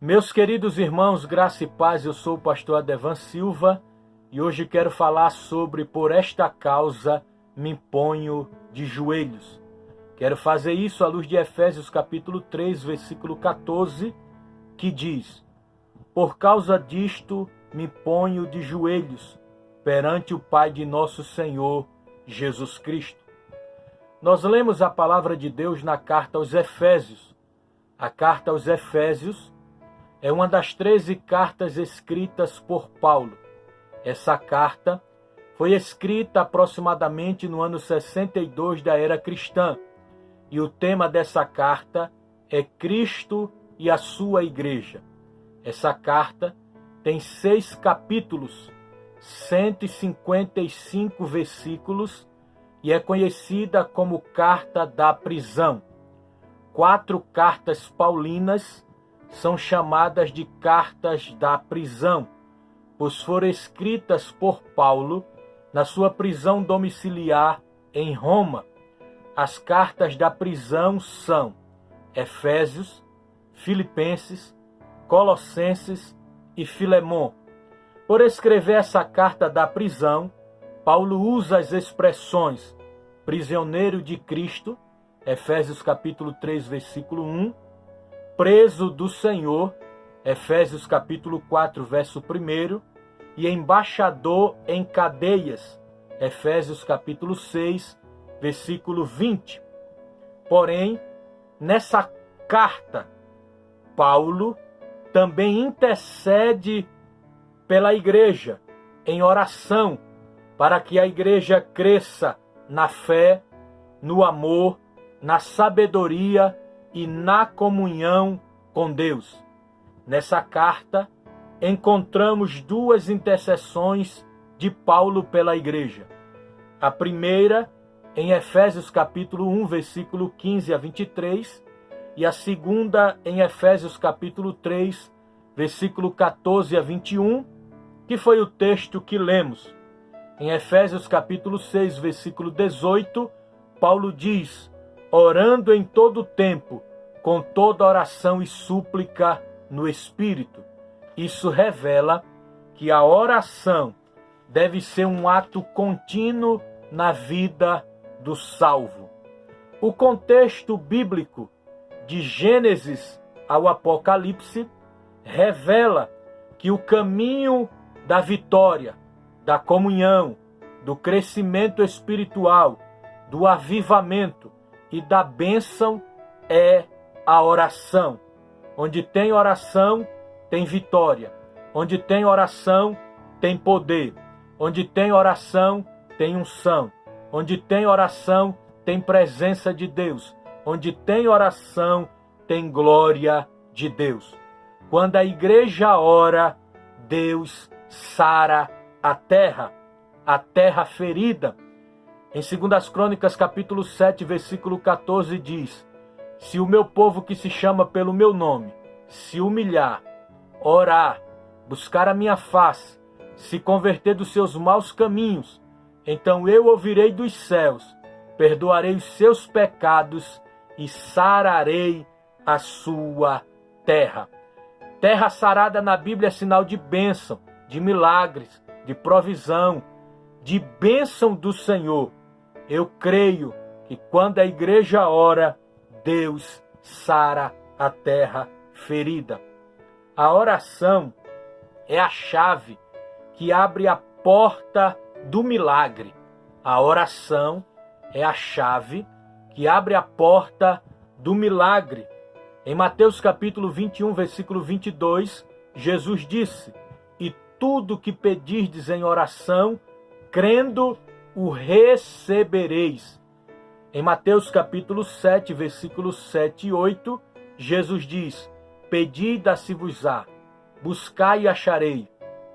Meus queridos irmãos, graça e paz, eu sou o pastor Adevan Silva e hoje quero falar sobre por esta causa me ponho de joelhos. Quero fazer isso à luz de Efésios capítulo 3, versículo 14, que diz: por causa disto me ponho de joelhos perante o Pai de nosso Senhor Jesus Cristo. Nós lemos a palavra de Deus na carta aos Efésios. A carta aos Efésios é uma das 13 cartas escritas por Paulo. Essa carta foi escrita aproximadamente no ano 62 da era cristã. E o tema dessa carta é Cristo e a sua igreja. Essa carta tem 6 capítulos, 155 versículos e é conhecida como Carta da Prisão. 4 cartas paulinas são chamadas de cartas da prisão, pois foram escritas por Paulo na sua prisão domiciliar em Roma. As cartas da prisão são Efésios, Filipenses, Colossenses e Filemon. Por escrever essa carta da prisão, Paulo usa as expressões prisioneiro de Cristo, Efésios capítulo 3, versículo 1, preso do Senhor, Efésios capítulo 4, verso 1, e embaixador em cadeias, Efésios capítulo 6, versículo 20. Porém, nessa carta, Paulo também intercede pela igreja em oração, para que a igreja cresça na fé, no amor, na sabedoria e na comunhão com Deus. Nessa carta, encontramos 2 intercessões de Paulo pela igreja. A primeira, em Efésios capítulo 1, versículo 15 a 23, e a segunda, em Efésios capítulo 3, versículo 14 a 21, que foi o texto que lemos. Em Efésios capítulo 6, versículo 18, Paulo diz: orando em todo tempo, com toda oração e súplica no Espírito. Isso revela que a oração deve ser um ato contínuo na vida do salvo. O contexto bíblico de Gênesis ao Apocalipse revela que o caminho da vitória, da comunhão, do crescimento espiritual, do avivamento e da bênção é a oração. Onde tem oração, tem vitória. Onde tem oração, tem poder. Onde tem oração, tem unção. Onde tem oração, tem presença de Deus. Onde tem oração, tem glória de Deus. Quando a igreja ora, Deus sara a terra ferida. Em 2 Crônicas, capítulo 7, versículo 14, diz: se o meu povo que se chama pelo meu nome se humilhar, orar, buscar a minha face, se converter dos seus maus caminhos, então eu ouvirei dos céus, perdoarei os seus pecados e sararei a sua terra. Terra sarada na Bíblia é sinal de bênção, de milagres, de provisão, de bênção do Senhor. Eu creio que quando a igreja ora, Deus sara a terra ferida. A oração é a chave que abre a porta do milagre. A oração é a chave que abre a porta do milagre. Em Mateus capítulo 21, versículo 22, Jesus disse: e tudo que pedirdes em oração, crendo, o recebereis. Em Mateus capítulo 7, versículos 7 e 8, Jesus diz: pedi e dá-se-vos-á, buscai e acharei,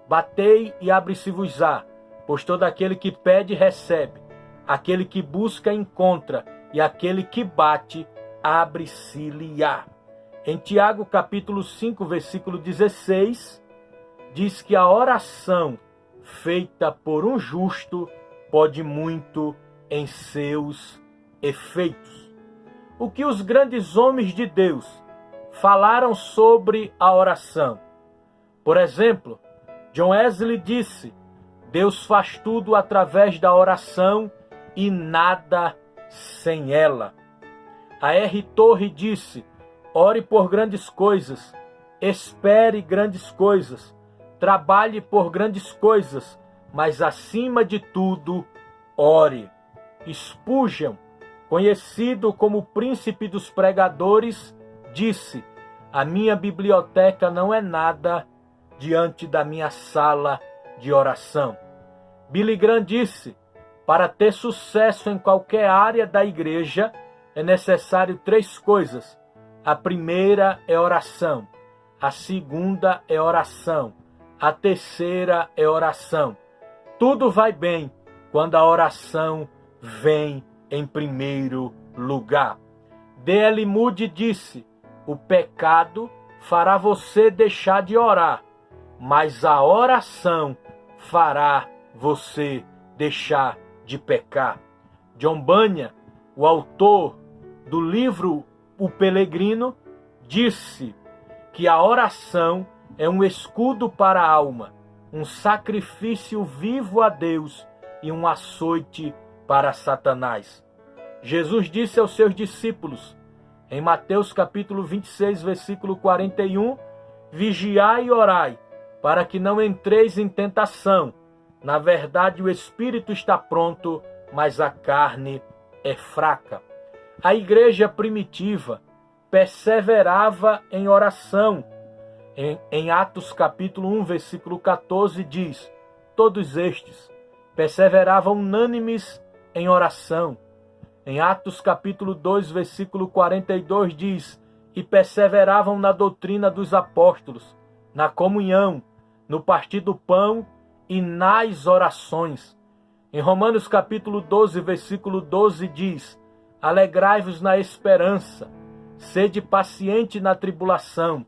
batei e abre-se-vos-á, pois todo aquele que pede recebe, aquele que busca encontra, e aquele que bate abre-se-lhe-á. Em Tiago capítulo 5, versículo 16, diz que a oração feita por um justo pode muito em seus efeitos. O que os grandes homens de Deus falaram sobre a oração. Por exemplo, John Wesley disse: Deus faz tudo através da oração e nada sem ela. A R. Torre disse: ore por grandes coisas, espere grandes coisas, trabalhe por grandes coisas, mas acima de tudo, ore. Spurgeon, conhecido como o príncipe dos pregadores, disse: a minha biblioteca não é nada diante da minha sala de oração. Billy Graham disse: para ter sucesso em qualquer área da igreja, é necessário 3 coisas. A primeira é oração, a segunda é oração, a terceira é oração. Tudo vai bem quando a oração vem em primeiro lugar. D.L. Moody disse: o pecado fará você deixar de orar, mas a oração fará você deixar de pecar. John Bunyan, o autor do livro O Peregrino, disse que a oração é um escudo para a alma, um sacrifício vivo a Deus e um açoite para Satanás. Jesus disse aos seus discípulos, em Mateus capítulo 26, versículo 41, vigiai e orai, para que não entreis em tentação. Na verdade, o espírito está pronto, mas a carne é fraca. A igreja primitiva perseverava em oração. Em Atos capítulo 1, versículo 14, diz: todos estes perseveravam unânimes em oração. Em Atos capítulo 2, versículo 42, diz: e perseveravam na doutrina dos apóstolos, na comunhão, no partir do pão e nas orações. Em Romanos capítulo 12, versículo 12, diz: alegrai-vos na esperança, sede paciente na tribulação,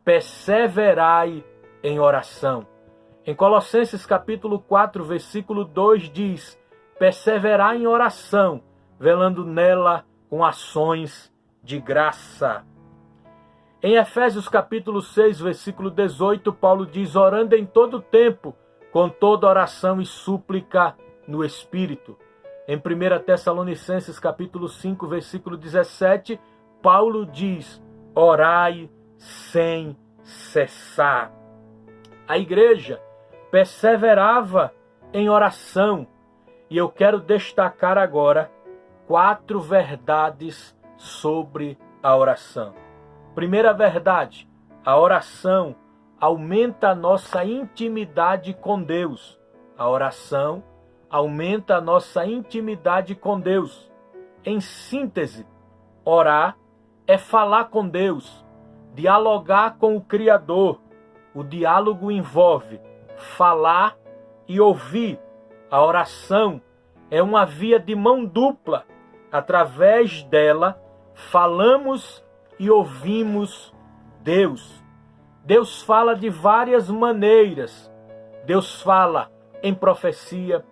perseverai em oração. Em Colossenses capítulo 4, versículo 2, diz: perseverai em oração, velando nela com ações de graça. Em Efésios capítulo 6, versículo 18, Paulo diz: orando em todo tempo, com toda oração e súplica no Espírito. Em 1 Tessalonicenses capítulo 5, versículo 17, Paulo diz: orai sem cessar. A igreja perseverava em oração, e eu quero destacar agora 4 verdades sobre a oração. Primeira verdade: a oração aumenta a nossa intimidade com Deus. A oração aumenta a nossa intimidade com Deus. Em síntese, orar é falar com Deus, dialogar com o Criador. O diálogo envolve falar e ouvir. A oração é uma via de mão dupla. Através dela, falamos e ouvimos Deus. Deus fala de várias maneiras. Deus fala em profecia,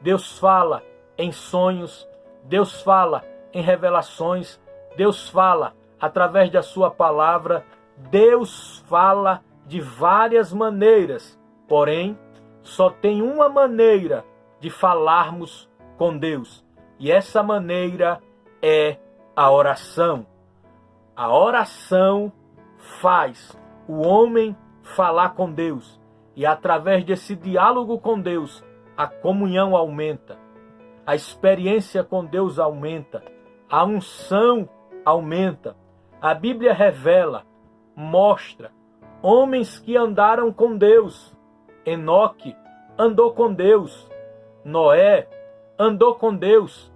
Deus fala em sonhos, Deus fala em revelações, Deus fala através da sua palavra, Deus fala de várias maneiras. Porém, só tem uma maneira de falarmos com Deus, e essa maneira é a oração. A oração faz o homem falar com Deus, e através desse diálogo com Deus, a comunhão aumenta, a experiência com Deus aumenta, a unção aumenta. A Bíblia revela, mostra homens que andaram com Deus. Enoque andou com Deus, Noé andou com Deus,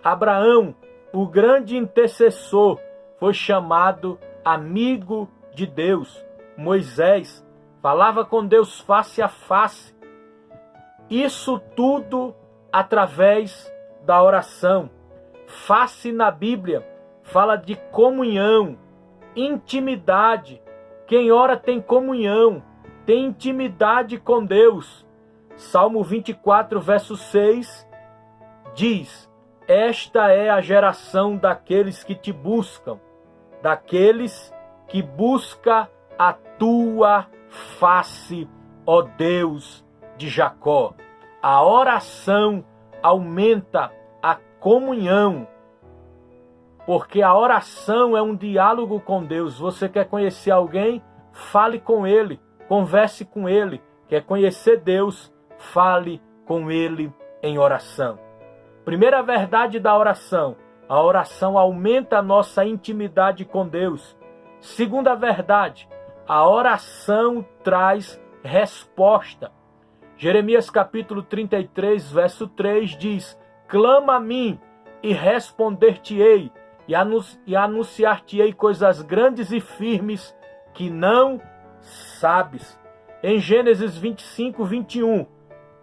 Abraão, o grande intercessor, foi chamado amigo de Deus. Moisés falava com Deus face a face. Isso tudo através da oração. Face na Bíblia fala de comunhão, intimidade. Quem ora tem comunhão, tem intimidade com Deus. Salmo 24, verso 6 diz: esta é a geração daqueles que te buscam, daqueles que busca a tua face, ó Deus de Jacó. A oração aumenta a comunhão, porque a oração é um diálogo com Deus. Você quer conhecer alguém? Fale com ele, converse com ele. Quer conhecer Deus? Fale com ele em oração. Primeira verdade da oração: a oração aumenta a nossa intimidade com Deus. Segunda verdade: a oração traz resposta. Jeremias capítulo 33, verso 3 diz: clama a mim e responder-te-ei, e anunciar-te-ei coisas grandes e firmes que não sabes. Em Gênesis 25, 21,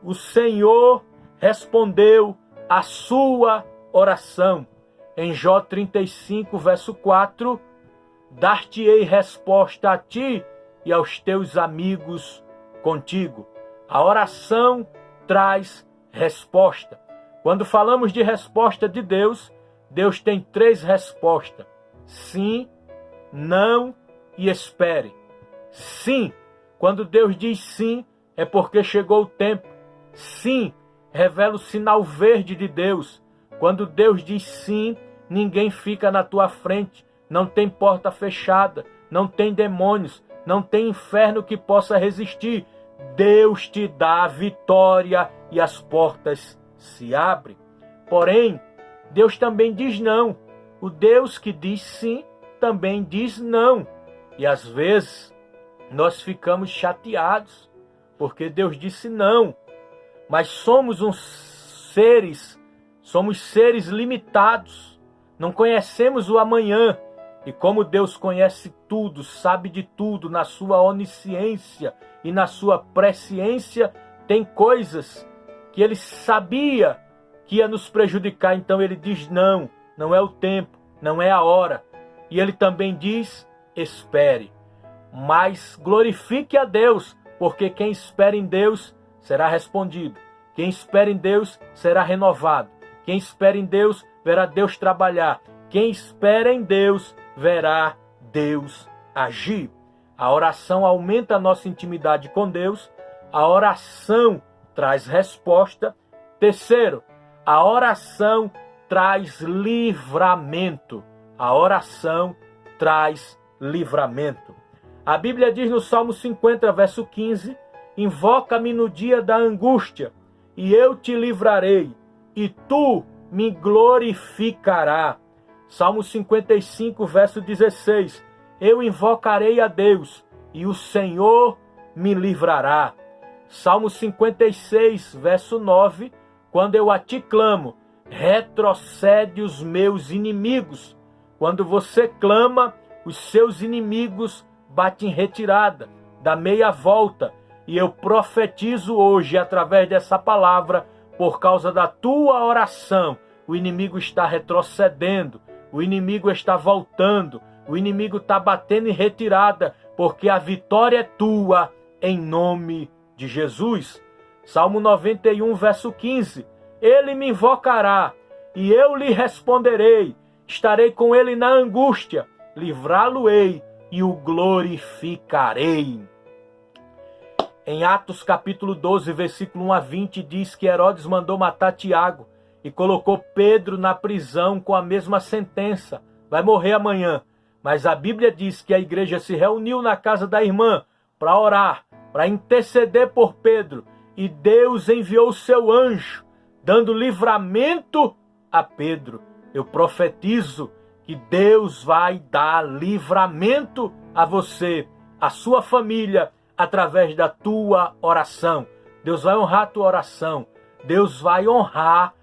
o Senhor respondeu a sua oração. Em Jó 35, verso 4, dar-te-ei resposta a ti e aos teus amigos contigo. A oração traz resposta. Quando falamos de resposta de Deus, Deus tem 3 respostas: sim, não e espere. Sim, quando Deus diz sim, é porque chegou o tempo. Sim, revela o sinal verde de Deus. Quando Deus diz sim, ninguém fica na tua frente. Não tem porta fechada, não tem demônios, não tem inferno que possa resistir. Deus te dá a vitória e as portas se abrem. Porém, Deus também diz não. O Deus que diz sim também diz não. E às vezes nós ficamos chateados porque Deus disse não. Mas somos seres limitados. Não conhecemos o amanhã. E como Deus conhece tudo, sabe de tudo, na sua onisciência e na sua presciência, tem coisas que Ele sabia que ia nos prejudicar. Então Ele diz não, não é o tempo, não é a hora. E Ele também diz, espere. Mas glorifique a Deus, porque quem espera em Deus será respondido. Quem espera em Deus será renovado. Quem espera em Deus verá Deus trabalhar. Quem espera em Deus verá Deus agir. A oração aumenta a nossa intimidade com Deus. A oração traz resposta. Terceiro, a oração traz livramento. A oração traz livramento. A Bíblia diz no Salmo 50, verso 15: invoca-me no dia da angústia, e eu te livrarei, e tu me glorificarás. Salmo 55, verso 16: eu invocarei a Deus, e o Senhor me livrará. Salmo 56, verso 9: quando eu a ti clamo, retrocede os meus inimigos. Quando você clama, os seus inimigos batem em retirada, dá meia volta. E eu profetizo hoje, através dessa palavra, por causa da tua oração, o inimigo está retrocedendo, o inimigo está voltando, o inimigo está batendo em retirada, porque a vitória é tua, em nome de Jesus. Salmo 91, verso 15: ele me invocará, e eu lhe responderei, estarei com ele na angústia, livrá-lo-ei e o glorificarei. Em Atos capítulo 12, versículo 1 a 20, diz que Herodes mandou matar Tiago e colocou Pedro na prisão com a mesma sentença. Vai morrer amanhã. Mas a Bíblia diz que a igreja se reuniu na casa da irmã para orar, para interceder por Pedro. E Deus enviou o seu anjo, dando livramento a Pedro. Eu profetizo que Deus vai dar livramento a você, a sua família, através da tua oração. Deus vai honrar a tua oração. Deus vai honrar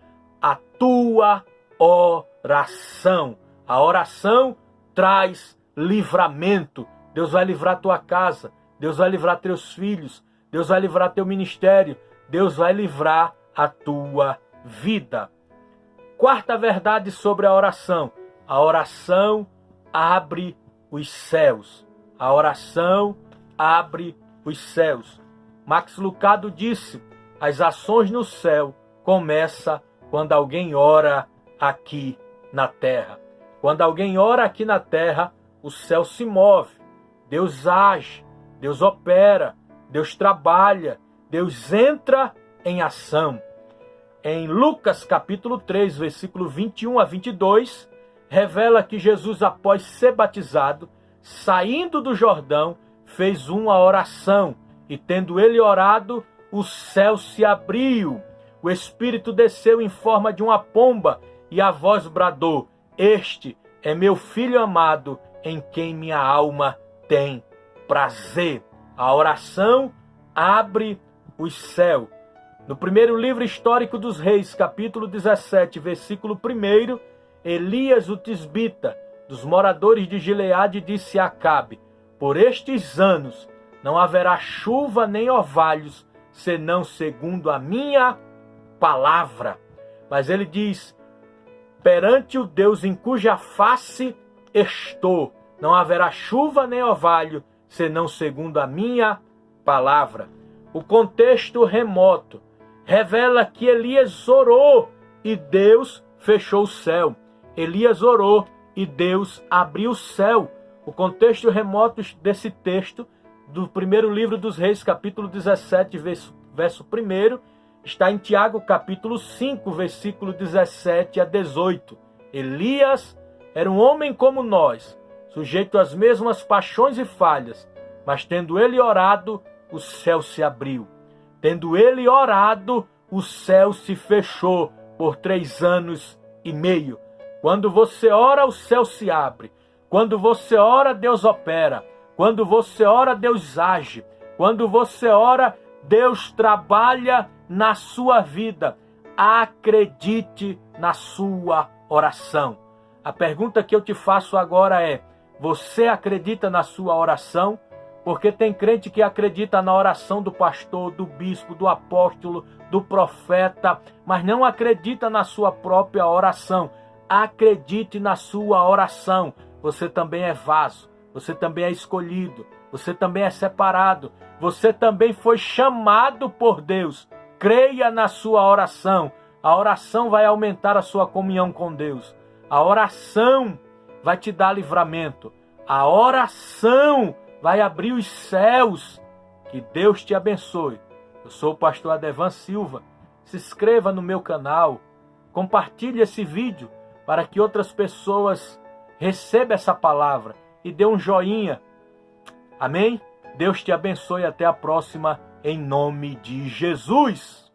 a tua oração. A oração traz livramento. Deus vai livrar a tua casa. Deus vai livrar teus filhos. Deus vai livrar teu ministério. Deus vai livrar a tua vida. Quarta verdade sobre a oração: a oração abre os céus. A oração abre os céus. Max Lucado disse: as ações no céu começam quando alguém ora aqui na terra. Quando alguém ora aqui na terra, o céu se move, Deus age, Deus opera, Deus trabalha, Deus entra em ação. Em Lucas capítulo 3, versículo 21 a 22, revela que Jesus, após ser batizado, saindo do Jordão, fez uma oração, e tendo ele orado, o céu se abriu, o Espírito desceu em forma de uma pomba, e a voz bradou: este é meu Filho amado, em quem minha alma tem prazer. A oração abre o céu. No primeiro livro histórico dos Reis, capítulo 17, versículo 1, Elias o tisbita, dos moradores de Gileade, disse a Acabe: por estes anos não haverá chuva nem orvalhos, senão segundo a minha palavra. Mas ele diz: perante o Deus em cuja face estou, não haverá chuva nem orvalho, senão segundo a minha palavra. O contexto remoto revela que Elias orou e Deus fechou o céu. Elias orou e Deus abriu o céu. O contexto remoto desse texto, do primeiro livro dos Reis, capítulo 17, verso 1, está em Tiago, capítulo 5, versículo 17 a 18. Elias era um homem como nós, sujeito às mesmas paixões e falhas, mas tendo ele orado, o céu se abriu. Tendo ele orado, o céu se fechou por 3 anos e meio. Quando você ora, o céu se abre. Quando você ora, Deus opera. Quando você ora, Deus age. Quando você ora, Deus trabalha na sua vida. Acredite na sua oração. A pergunta que eu te faço agora é: você acredita na sua oração? Porque tem crente que acredita na oração do pastor, do bispo, do apóstolo, do profeta, mas não acredita na sua própria oração. Acredite na sua oração. Você também é vaso, você também é escolhido, você também é separado, você também foi chamado por Deus. Creia na sua oração. A oração vai aumentar a sua comunhão com Deus. A oração vai te dar livramento. A oração vai abrir os céus. Que Deus te abençoe. Eu sou o pastor Adevan Silva. Se inscreva no meu canal. Compartilhe esse vídeo para que outras pessoas recebam essa palavra. E dê um joinha. Amém? Deus te abençoe. Até a próxima, em nome de Jesus.